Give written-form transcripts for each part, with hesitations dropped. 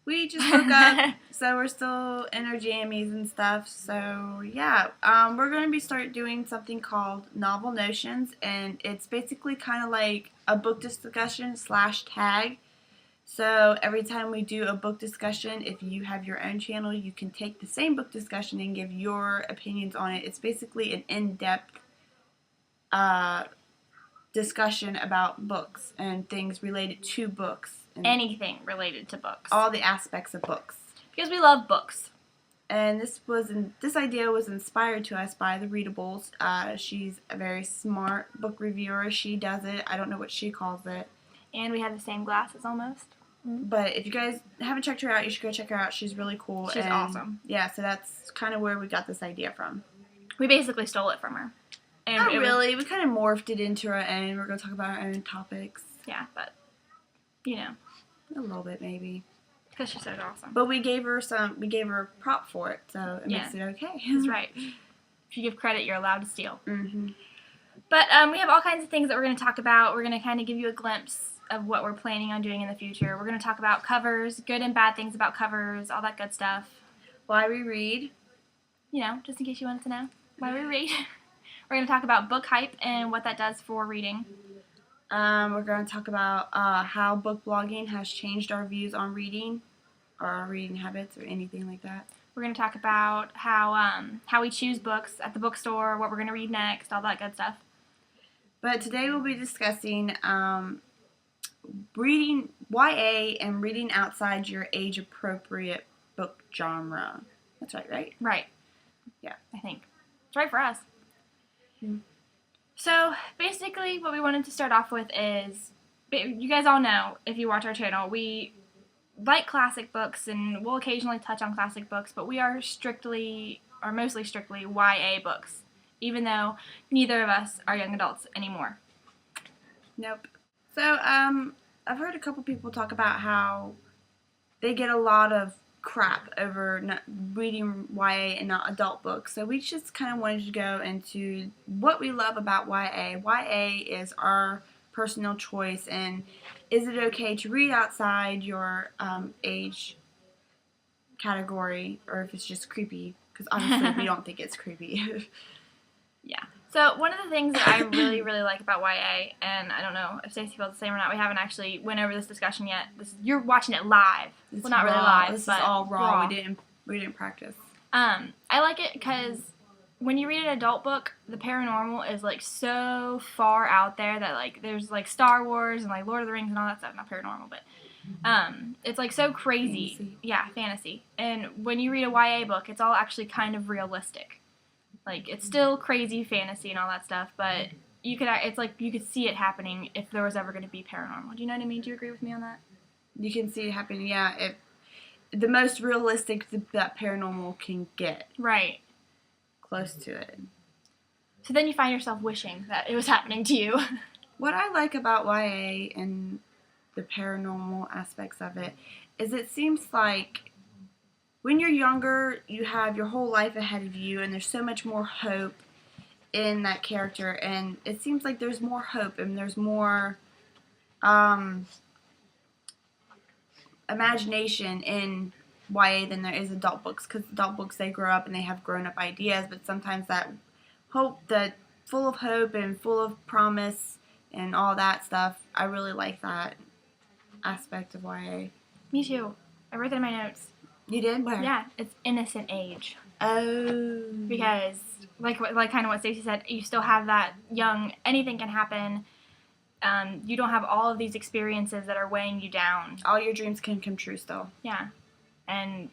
We just woke up, so we're still in our jammies and stuff. So yeah, we're going to start doing something called Novel Notions, and it's basically kind of like a book discussion / tag. So every time we do a book discussion, if you have your own channel, you can take the same book discussion and give your opinions on it. It's basically an in-depth discussion about books and things related to books. And anything related to books. All the aspects of books. Because we love books. And this idea was inspired to us by the Readables. She's a very smart book reviewer. She does it. I don't know what she calls it. And we have the same glasses almost. But if you guys haven't checked her out, you should go check her out. She's really cool. She's awesome. Yeah, so that's kind of where we got this idea from. We basically stole it from her. And Not really. We kind of morphed it into our own. We're going to talk about our own topics. Yeah, but, you know. A little bit, maybe. Because she's so awesome. But we gave her a prop for it, so it makes it okay. That's right. If you give credit, you're allowed to steal. Mm-hmm. But we have all kinds of things that we're going to talk about. We're going to kind of give you a glimpse of what we're planning on doing in the future. We're going to talk about covers, good and bad things about covers, all that good stuff. Why we read. You know, just in case you wanted to know why we read. We're going to talk about book hype and what that does for reading. We're going to talk about how book blogging has changed our views on reading, or our reading habits, or anything like that. We're going to talk about how we choose books at the bookstore, what we're going to read next, all that good stuff. But today we'll be discussing reading YA and reading outside your age-appropriate book genre. That's right? Right. Yeah. I think. It's right for us. Mm-hmm. So, basically, what we wanted to start off with is, you guys all know, if you watch our channel, we like classic books, and we'll occasionally touch on classic books, but we are mostly strictly YA books, even though neither of us are young adults anymore. Nope. So, I've heard a couple people talk about how they get a lot of crap over not reading YA and not adult books. So we just kind of wanted to go into what we love about YA. YA is our personal choice, and is it okay to read outside your age category, or if it's just creepy, because obviously we don't think it's creepy. Yeah. So one of the things that I really, really like about YA, and I don't know if Stacey feels the same or not, we haven't actually went over this discussion yet. You're watching it live. Well, not really live, this but is all raw. We didn't practice. I like it because when you read an adult book, the paranormal is like so far out there that like there's like Star Wars and like Lord of the Rings and all that stuff. Not paranormal, but it's like so crazy. Fantasy. Yeah, fantasy. And when you read a YA book, it's all actually kind of realistic. Like, it's still crazy fantasy and all that stuff, but it's like you could see it happening if there was ever going to be paranormal. Do you know what I mean? Do you agree with me on that? You can see it happening, yeah. If the most realistic that paranormal can get. Right. Close to it. So then you find yourself wishing that it was happening to you. What I like about YA and the paranormal aspects of it is it seems like when you're younger, you have your whole life ahead of you, and there's so much more hope in that character, and it seems like there's more hope and there's more imagination in YA than there is adult books, because adult books, they grow up and they have grown-up ideas, but sometimes that hope, that full of hope and full of promise and all that stuff, I really like that aspect of YA. Me too. I wrote that in my notes. You did? Where? Yeah, it's innocent age. Oh. Because, like kind of what Stacey said, you still have that young, anything can happen. You don't have all of these experiences that are weighing you down. All your dreams can come true still. Yeah. And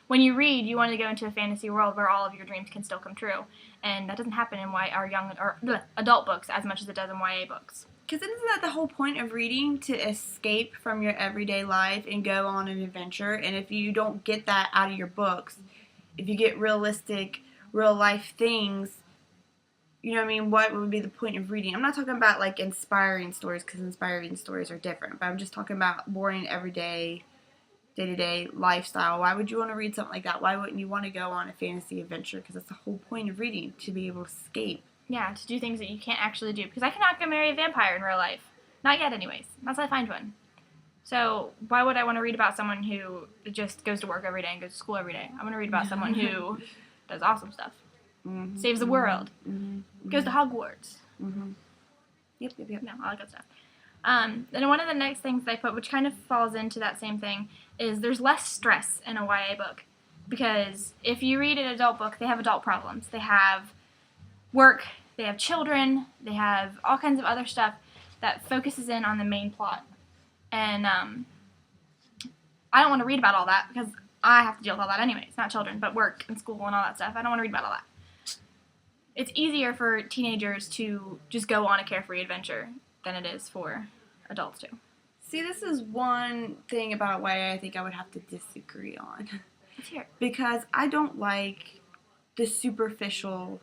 when you read, you want to go into a fantasy world where all of your dreams can still come true. And that doesn't happen in adult books as much as it does in YA books. Because isn't that the whole point of reading? To escape from your everyday life and go on an adventure. And if you don't get that out of your books, if you get realistic, real life things, you know what I mean, what would be the point of reading? I'm not talking about like inspiring stories, because inspiring stories are different. But I'm just talking about boring, everyday, day-to-day lifestyle. Why would you want to read something like that? Why wouldn't you want to go on a fantasy adventure? Because that's the whole point of reading, to be able to escape. Yeah, to do things that you can't actually do. Because I cannot go marry a vampire in real life. Not yet, anyways. Unless I find one. So why would I want to read about someone who just goes to work every day and goes to school every day? I want to read about someone who does awesome stuff, saves the world, goes to Hogwarts. Yep. No, all that good stuff. Then one of the next things I put, which kind of falls into that same thing, is there's less stress in a YA book. Because if you read an adult book, they have adult problems. They have work, they have children, they have all kinds of other stuff that focuses in on the main plot. And I don't want to read about all that because I have to deal with all that anyway. It's not children, but work and school and all that stuff. I don't want to read about all that. It's easier for teenagers to just go on a carefree adventure than it is for adults to. See, this is one thing about YA I think I would have to disagree on. Let's hear it. Because I don't like the superficialness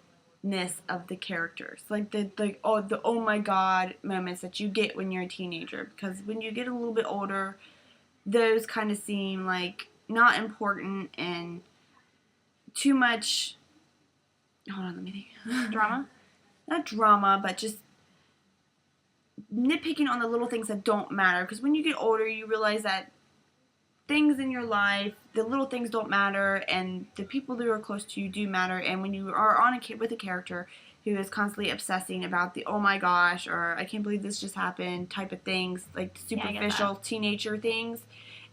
of the characters. Like the oh my god moments that you get when you're a teenager. Because when you get a little bit older, those kind of seem like not important and too much. Hold on, let me think. Drama? Not drama, but just nitpicking on the little things that don't matter. Because when you get older, you realize that things in your life, the little things don't matter, and the people that are close to you do matter. And when you are on with a character who is constantly obsessing about the oh my gosh or I can't believe this just happened type of things, like superficial teenager things,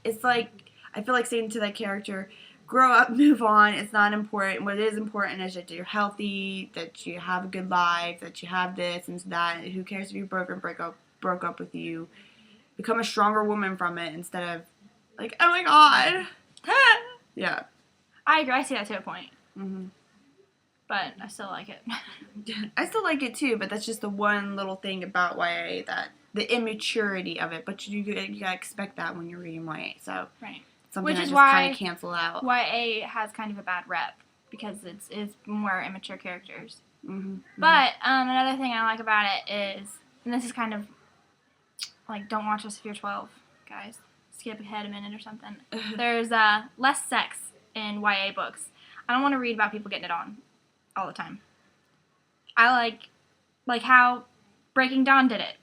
it's like I feel like saying to that character, grow up, move on, it's not important. What is important is that you're healthy, that you have a good life, that you have this and that. Who cares if you broke up with you? Become a stronger woman from it instead of like, oh my god. Yeah. I agree. I see that to a point. Mm-hmm. But I still like it. I still like it too, but that's just the one little thing about YA, that the immaturity of it. But you gotta expect that when you're reading YA. So right. Something Which I is just why kind of cancel out. YA has kind of a bad rep because it's more immature characters. Mm-hmm. But another thing I like about it is, and this is kind of like, don't watch this if you're 12, guys. Skip ahead a minute or something. There's less sex in YA books. I don't want to read about people getting it on all the time. I like how Breaking Dawn did it.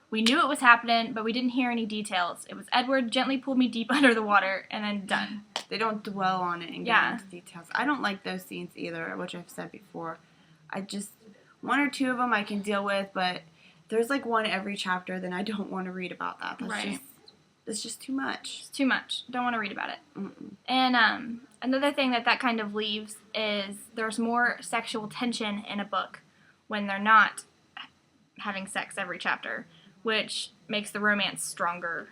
We knew it was happening, but we didn't hear any details. It was Edward gently pulled me deep under the water, and then done. They don't dwell on it and get into details. I don't like those scenes either, which I've said before. I just, one or two of them I can deal with, but there's like one every chapter, then I don't want to read about that. That's just too much. It's too much. Don't want to read about it. Mm-mm. And another thing that kind of leaves is there's more sexual tension in a book when they're not having sex every chapter, which makes the romance stronger.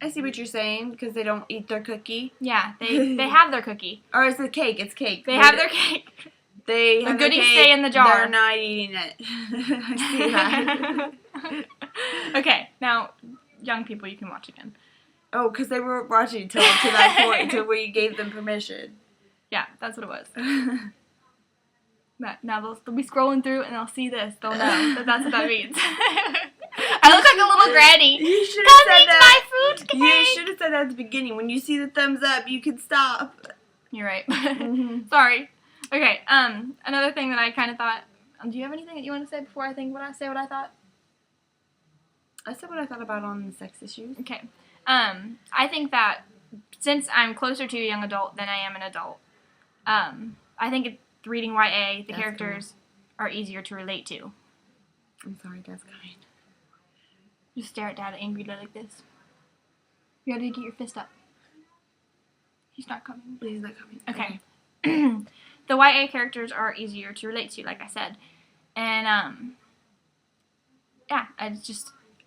I see what you're saying, because they don't eat their cookie. Yeah, they have their cookie. Or is it cake? It's cake. They have their cake. They the goodies stay in the jar. They're not eating it. I see that. Okay, now, young people, you can watch again. Oh, because they were watching till to that point, until we gave them permission. Yeah, that's what it was. Now they'll be scrolling through and they'll see this. They'll know that's what that means. I look like a little granny. You should have said that. My food cake. You should have said that at the beginning. When you see the thumbs up, you can stop. You're right. Mm-hmm. Sorry. Okay. Another thing that I kind of thought. Do you have anything that you want to say before I say what I thought? I said what I thought about on the sex issues. Okay. I think that since I'm closer to a young adult than I am an adult, I think reading YA, the characters are easier to relate to. I'm sorry, Dad's coming. Just stare at Dad angrily like this. You gotta get your fist up. He's not coming. He's not coming. Okay. The YA characters are easier to relate to, like I said. And, yeah,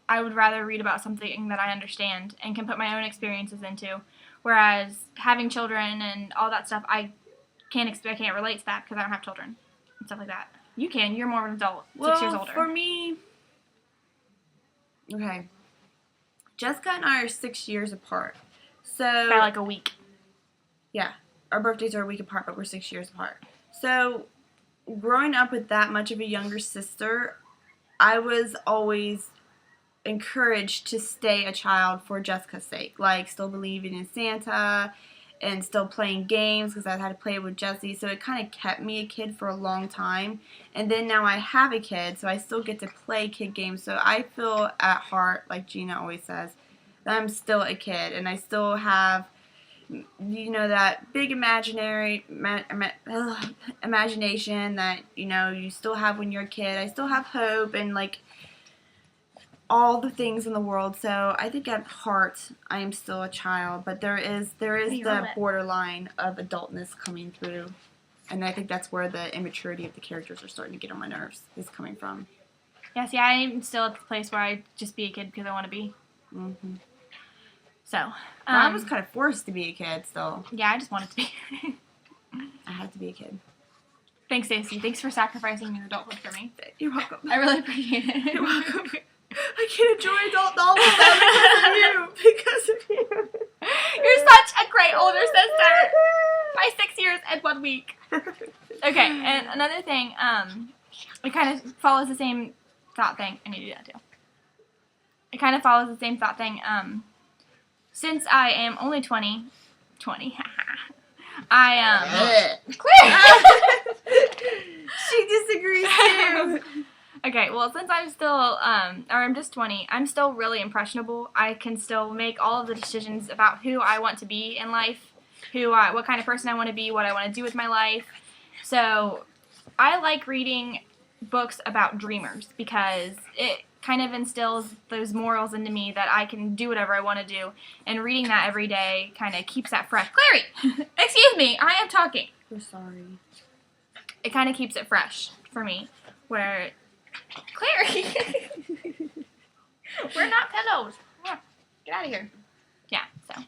I would rather read about something that I understand and can put my own experiences into. Whereas having children and all that stuff, I can't relate to that because I don't have children and stuff like that. You can. You're more of an adult, 6 years older. For me, okay, Jessica and I are 6 years apart. So by like a week. Yeah, our birthdays are a week apart, but we're 6 years apart. So growing up with that much of a younger sister, I was always encouraged to stay a child for Jessica's sake, like still believing in Santa and still playing games because I had to play with Jessie, so it kind of kept me a kid for a long time. And then now I have a kid, so I still get to play kid games, so I feel at heart, like Gina always says, I'm still a kid, and I still have, that big imagination that, you still have when you're a kid. I still have hope and, like, all the things in the world. So I think at heart, I am still a child, but there is the borderline of adultness coming through. And I think that's where the immaturity of the characters are starting to get on my nerves, is coming from. Yeah, see, I'm still at the place where I just be a kid because I want to be. Mm-hmm. So. I was kind of forced to be a kid still. Yeah, I just wanted to be. I had to be a kid. Thanks, Stacey. Thanks for sacrificing your adulthood for me. You're welcome. I really appreciate it. You're welcome. I can't enjoy adult novels now because of you. You're such a great older sister. By 6 years and 1 week. Okay, and another thing, it kind of follows the same thought thing. I need to do that too. It kind of follows the same thought thing. Since I am only 20, I She disagrees too. Okay, well, since I'm still, I'm just 20, I'm still really impressionable. I can still make all of the decisions about who I want to be in life, what kind of person I want to be, what I want to do with my life. So I like reading books about dreamers because it kind of instills those morals into me that I can do whatever I want to do. And reading that every day kind of keeps that fresh. Clary! Excuse me, I am talking. I'm sorry. It kind of keeps it fresh for me. Where, Clary! We're not pillows. Get out of here. Yeah, so.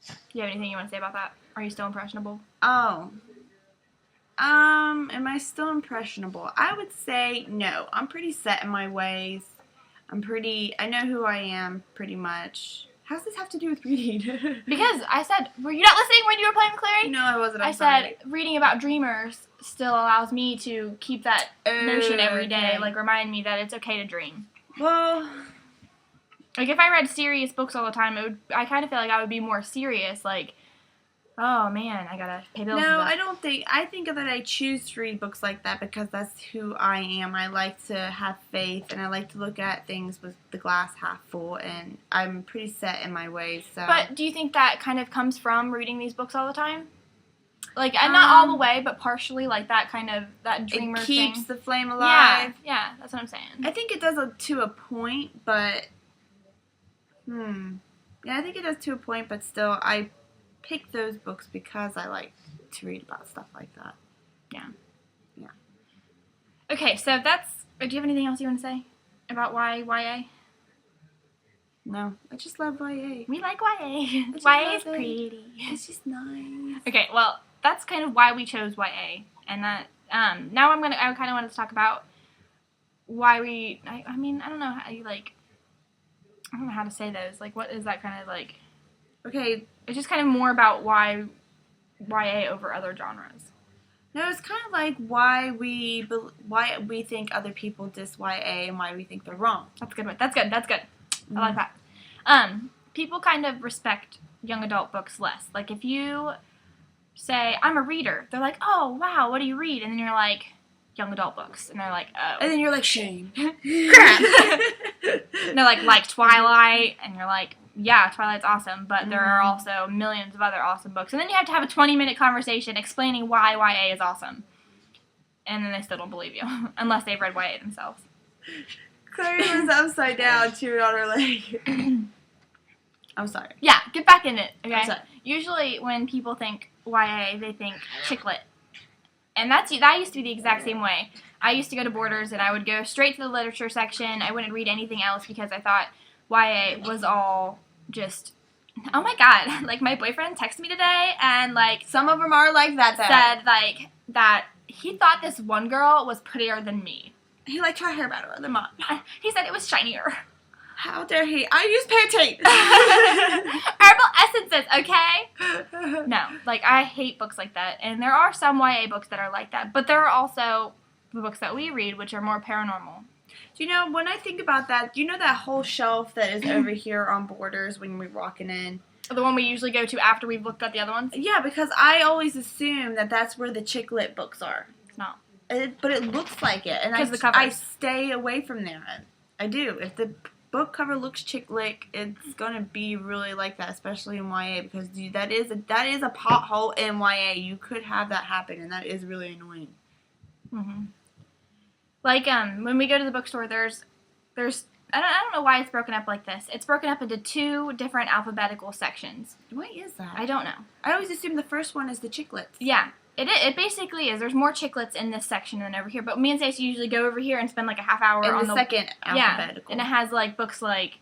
Do you have anything you want to say about that? Are you still impressionable? Oh. Am I still impressionable? I would say no. I'm pretty set in my ways. I know who I am pretty much. How does this have to do with reading? Because I said, were you not listening when you were playing with Clary? No, I wasn't. I said reading about dreamers still allows me to keep that notion every day, like remind me that it's okay to dream. Well, like if I read serious books all the time, I kind of feel like I would be more serious, like, oh man, I gotta pay bills. No, I don't think. I think that I choose to read books like that because that's who I am. I like to have faith, and I like to look at things with the glass half full, and I'm pretty set in my ways. So. But do you think that kind of comes from reading these books all the time? Like, not all the way, but partially, like that kind of, that dreamer thing. It keeps thing. the flame alive. Yeah, that's what I'm saying. I think it does to a point, but, yeah, I think it does to a point, but still, I pick those books because I like to read about stuff like that. Yeah. Yeah. Okay, so that's, do you have anything else you want to say about YA? No, I just love YA. We like YA. YA is pretty. It's just nice. Okay, well, that's kind of why we chose YA, and that, now I kind of wanted to talk about why we, I mean, I don't know how you, like, I don't know how to say those, like, what is that kind of, like, okay, it's just kind of more about why YA over other genres. No, it's kind of like why we think other do diss YA and why we think they're wrong. That's good. Mm-hmm. I like that. People kind of respect young adult books less. Like if you say, I'm a reader, they're like, oh, wow, what do you read? And then you're like, young adult books. And they're like, oh. And then you're like, shame. Crap. And they're like Twilight. And you're like, yeah, Twilight's awesome, but there are also millions of other awesome books. And then you have to have a 20-minute conversation explaining why YA is awesome. And then they still don't believe you, unless they've read YA themselves. Clary was upside down, chewing on her leg. I'm sorry. Yeah, get back in it, okay? I'm sorry. Usually when people think YA, they think chick lit. And that used to be the exact same way. I used to go to Borders, and I would go straight to the literature section. I wouldn't read anything else because I thought YA was all just, oh my god, like my boyfriend texted me today and like some of them are like that though. Said like that he thought this one girl was prettier than me. He liked her hair better than mine. He said it was shinier. How dare he? I use Pantene. Herbal essences, okay? No, like I hate books like that, and there are some YA books that are like that, but there are also the books that we read which are more paranormal. Do you know, when I think about that, do you know that whole shelf that is over here on Borders when we're walking in? The one we usually go to after we've looked at the other ones? Yeah, because I always assume that that's where the chick lit books are. It's not. But it looks like it, and the covers. I stay away from there. I do. If the book cover looks chick lit, it's gonna be really like that, especially in YA, because that is a pothole in YA. You could have that happen, and that is really annoying. Mm-hmm. Like when we go to the bookstore, there's I don't know why it's broken up like this. It's broken up into 2 different alphabetical sections. Why is that? I don't know. I always assume the first one is the chiclets. Yeah. It basically is. There's more chiclets in this section than over here. But me and Stacey usually go over here and spend like a half hour on the second alphabetical. Yeah, and it has like books like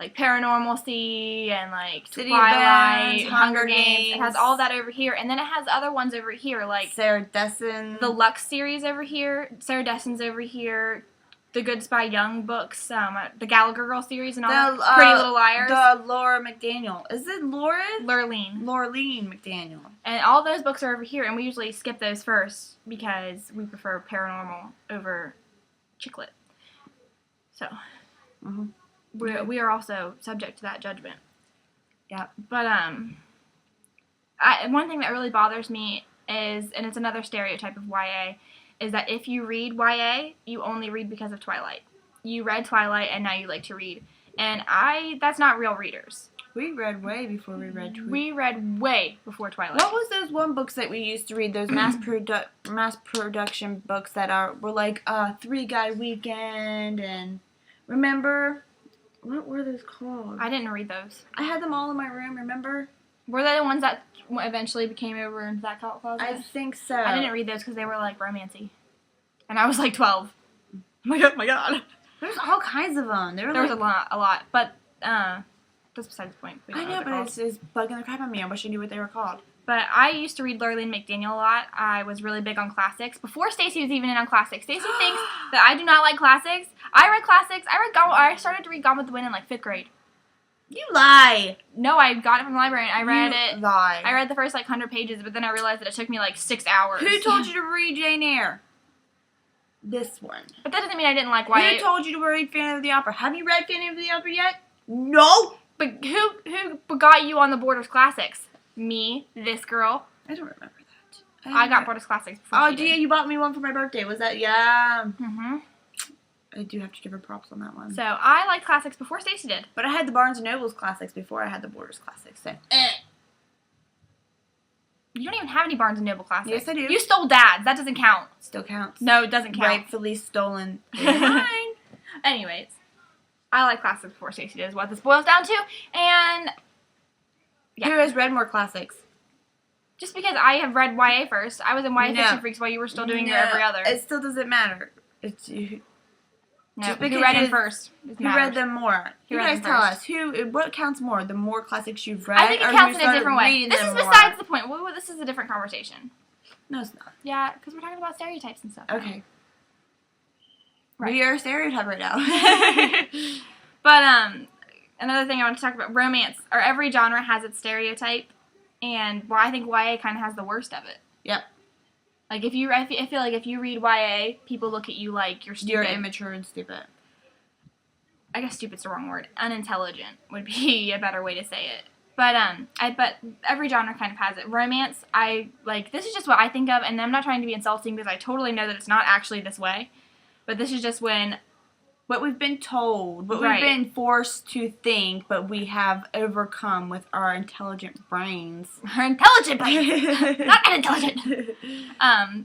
Paranormalcy and like City Twilight, of Bones, Hunger Games. It has all that over here, and then it has other ones over here like Sarah Dessen, the Lux series over here, Sarah Dessen's over here, the Good Spy Young books, the Gallagher Girl series, and all that. Pretty Little Liars. The Laura McDaniel. Is it Laura? Lurleen McDaniel. And all those books are over here, and we usually skip those first because we prefer paranormal over chicklet. So, we are also subject to that judgment. Yeah. But one thing that really bothers me is, and it's another stereotype of YA, is that if you read YA, you only read because of Twilight. You read Twilight, and now you like to read. And that's not real readers. We read way before we read Twilight. We read way before Twilight. What was those one books that we used to read? Those mass production books that were like 3 Guy Weekend, and remember, what were those called? I didn't read those. I had them all in my room. Remember? Were they the ones that eventually became over into that closet? I think so. I didn't read those because they were like romancy, and I was like 12. Oh my god. There's all kinds of them. There was a lot, but that's besides the point. I know, but it's bugging the crap out of me. I wish I knew what they were called. But I used to read Lurleen McDaniel a lot. I was really big on classics. Before Stacey was even in on classics. Stacey thinks that I do not like classics. I read classics. I started to read Gone with the Wind in like 5th grade. You lie. No, I got it from the library and I read it. Lie. I read the first like 100 pages, but then I realized that it took me like 6 hours. Who told you to read Jane Eyre? This one. But that doesn't mean I didn't like YA. Who told you to read Phantom of the Opera? Have you read Phantom of the Opera yet? No. But who got you on the Borders Classics? Me, this girl. I don't remember that. I got Borders Classics before. Oh, yeah, you bought me one for my birthday. Was that? Yeah. Mm-hmm. I do have to give her props on that one. So I liked classics before Stacey did. But I had the Barnes & Noble's classics before I had the Borders Classics. So. You don't even have any Barnes & Noble classics. Yes, I do. You stole Dad's. That doesn't count. Still counts. No, it doesn't count. Rightfully stolen. Mine. Anyways, I like classics before Stacey did is what this boils down to. And yeah. Who has read more classics? Just because I have read YA first. I was in YA Fiction Freaks while you were still doing your every other. It still doesn't matter. It's no, just who read them first. Who read them more? You guys tell us. What counts more? The more classics you've read? I think it counts in a different way. This is besides the point. This is a different conversation. No, it's not. Yeah, because we're talking about stereotypes and stuff. Okay. Right. We are a stereotype right now. But another thing I want to talk about, romance. Or every genre has its stereotype, and I think YA kind of has the worst of it. Yep. Like I feel like if you read YA, people look at you like you're stupid. You're immature and stupid. I guess stupid's the wrong word. Unintelligent would be a better way to say it. But but every genre kind of has it. Romance, this is just what I think of, and I'm not trying to be insulting because I totally know that it's not actually this way. But this is just what we've been told, what we've been forced to think, but we have overcome with our intelligent brains. Our intelligent brains! Not unintelligent!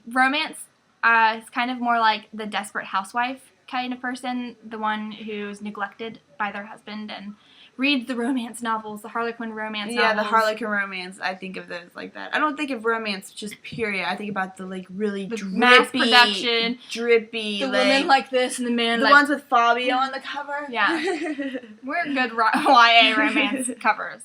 Romance is kind of more like the desperate housewife kind of person, the one who's neglected by their husband and reads the romance novels, the Harlequin romance novels. Yeah, the Harlequin romance. I think of those like that. I don't think of romance just period. I think about the really drippy, mass production, drippy, the women like this and the men the like ones with Fabio on the cover. Yeah, we're good YA romance covers.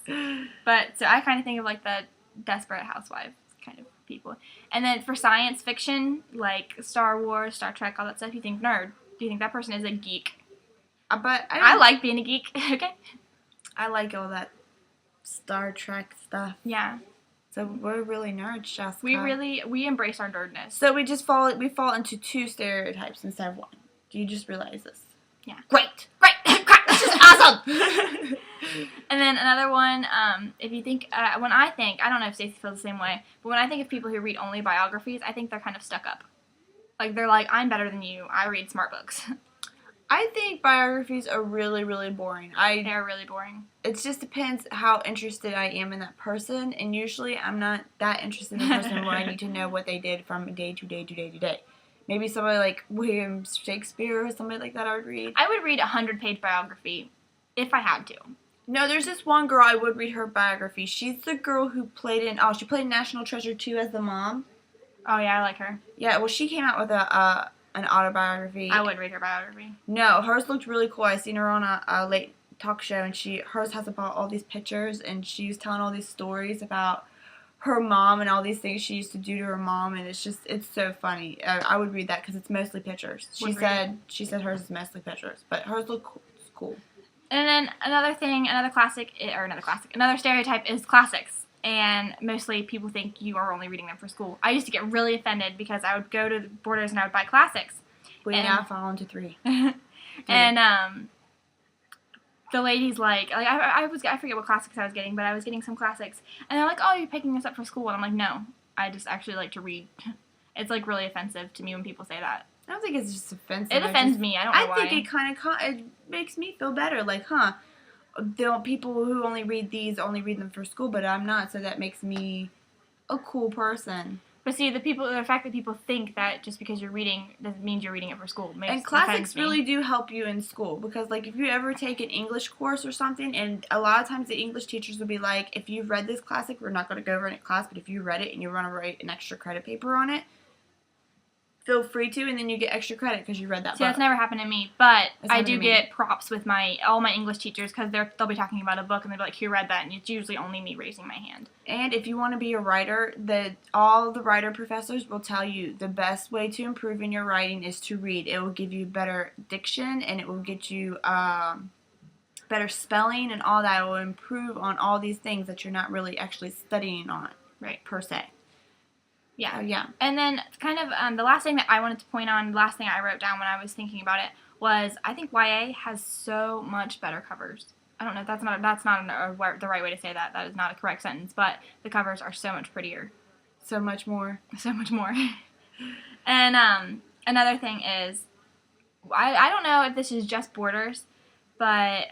But so I kind of think of like the desperate housewife kind of people. And then for science fiction, like Star Wars, Star Trek, all that stuff, you think nerd. Do you think that person is a geek? But I like being a geek. Okay. I like all that Star Trek stuff. Yeah. So we're really nerds, Jessica. We embrace our nerdness. So we fall into 2 stereotypes instead of 1. Do you just realize this? Yeah. Great. This is awesome. And then another one, if you think, I don't know if Stacey feels the same way, but when I think of people who read only biographies, I think they're kind of stuck up. Like they're like, I'm better than you. I read smart books. I think biographies are really, really boring. They're really boring. It just depends how interested I am in that person, and usually I'm not that interested in the person where I need to know what they did from day to day to day to day. Maybe somebody like William Shakespeare or somebody like that I would read. I would read a 100-page biography if I had to. No, there's this one girl I would read her biography. She's the girl who played in National Treasure 2 as the mom. Oh, yeah, I like her. Yeah, well, she came out with an autobiography. I would read her biography. No, hers looked really cool. I seen her on a late talk show, and hers has about all these pictures, and she was telling all these stories about her mom and all these things she used to do to her mom, and it's so funny. I would read that because it's mostly pictures. She said hers is mostly pictures, but hers look cool. And then another stereotype is classics. And mostly people think you are only reading them for school. I used to get really offended because I would go to Borders and I would buy classics. We now fall into 3. And the lady's like I forget what classics I was getting, but I was getting some classics. And they're like, oh, you're picking this up for school. And I'm like, no, I just actually like to read. It's like really offensive to me when people say that. I don't think it's just offensive. It offends me. I don't know why. I think it makes me feel better. Like, the people who only read these only read them for school, but I'm not, so that makes me a cool person. But see, the fact that people think that just because you're reading doesn't mean you're reading it for school. And classics really do help you in school, because like if you ever take an English course or something, and a lot of times the English teachers will be like, if you've read this classic, we're not going to go over it in class, but if you read it and you want to write an extra credit paper on it, feel free to, and then you get extra credit because you read that book. See, that's never happened to me, but I do get props with all my English teachers because they'll be talking about a book and they'll be like, who read that? And it's usually only me raising my hand. And if you want to be a writer, all the writer professors will tell you the best way to improve in your writing is to read. It will give you better diction, and it will get you better spelling and all that. It will improve on all these things that you're not really actually studying on, right, per se. Yeah. Yeah. And then kind of the last thing that I wanted to point on, the last thing I wrote down when I was thinking about it was I think YA has so much better covers. I don't know if that's not the right way to say that. That is not a correct sentence, but the covers are so much prettier. So much more. So much more. And another thing is, I don't know if this is just Borders, but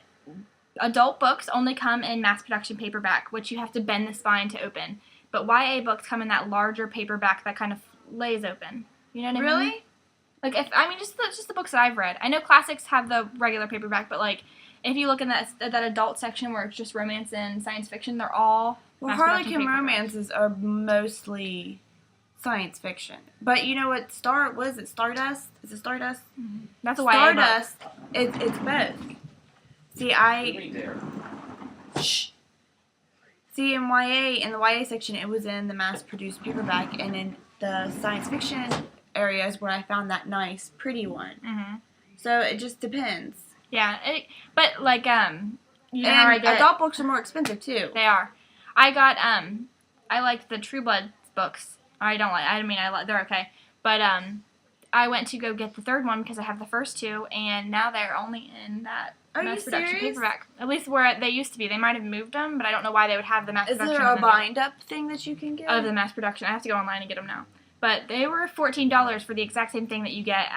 adult books only come in mass production paperback, which you have to bend the spine to open. But YA books come in that larger paperback that kind of lays open. You know what I mean? Really? Like, just the books that I've read. I know classics have the regular paperback, but, like, if you look in that adult section where it's just romance and science fiction, they're all Harlequin romances are mostly science fiction. But you know what? What is it? Stardust? Is it Stardust? Mm-hmm. That's a YA book. Stardust, it's both. See, in the YA section, it was in the mass-produced paperback, and in the science fiction area is where I found that nice, pretty one. Mm-hmm. So it just depends. Yeah, but like adult books are more expensive too. They are. I liked the True Blood books. They're okay, but I went to go get the third one because I have the first two, and now they're only in that mass production paperback. At least where they used to be. They might have moved them, but I don't know why they would have the mass production. Is there a bind-up thing that you can get? Of the mass production. I have to go online and get them now. But they were $14 for the exact same thing that you get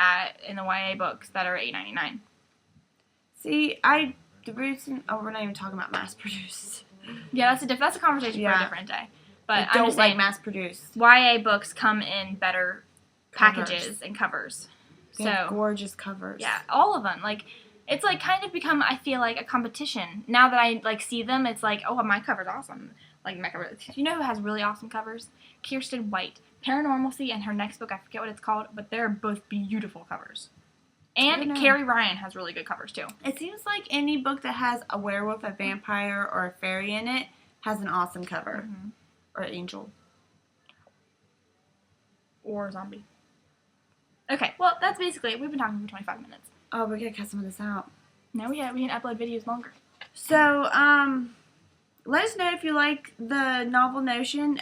in the YA books that are $8.99. See, we're not even talking about mass-produced. Yeah, that's a conversation for a different day. But I don't like mass-produced. YA books come in better packages and covers. They have gorgeous covers. Yeah, all of them. Like, it's like kind of become, I feel like, a competition. Now that I like see them, it's like, oh, my cover's awesome. Like my cover. You know who has really awesome covers? Kirsten White. Paranormalcy and her next book, I forget what it's called, but they're both beautiful covers. And Carrie Ryan has really good covers too. It seems like any book that has a werewolf, a vampire, or a fairy in it has an awesome cover. Mm-hmm. Or angel. Or zombie. Okay, well, that's basically it. We've been talking for 25 minutes. Oh, we gotta cut some of this out. No, we can upload videos longer. So, let us know if you like the novel Notion.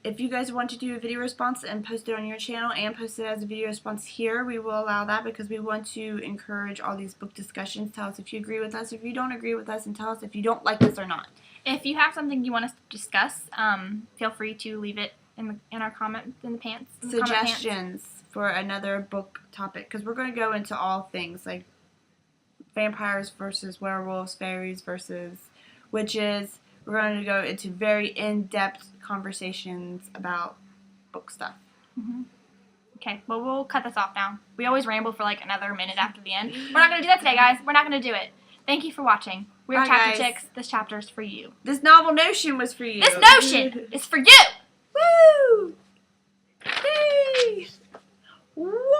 If you guys want to do a video response and post it on your channel and post it as a video response here, we will allow that because we want to encourage all these book discussions. Tell us if you agree with us, if you don't agree with us, and tell us if you don't like us or not. If you have something you want us to discuss, feel free to leave it in our comment in the pants. Suggestions for another book topic, because we're going to go into all things. Like, vampires versus werewolves, fairies versus witches. We're going to go into very in-depth conversations about book stuff. Mm-hmm. Okay, well, we'll cut this off now. We always ramble for like another minute after the end. We're not going to do that today, guys. We're not going to do it. Thank you for watching. We're Bye, Chapter guys. Chicks. This chapter's for you. This novel notion was for you. This notion is for you!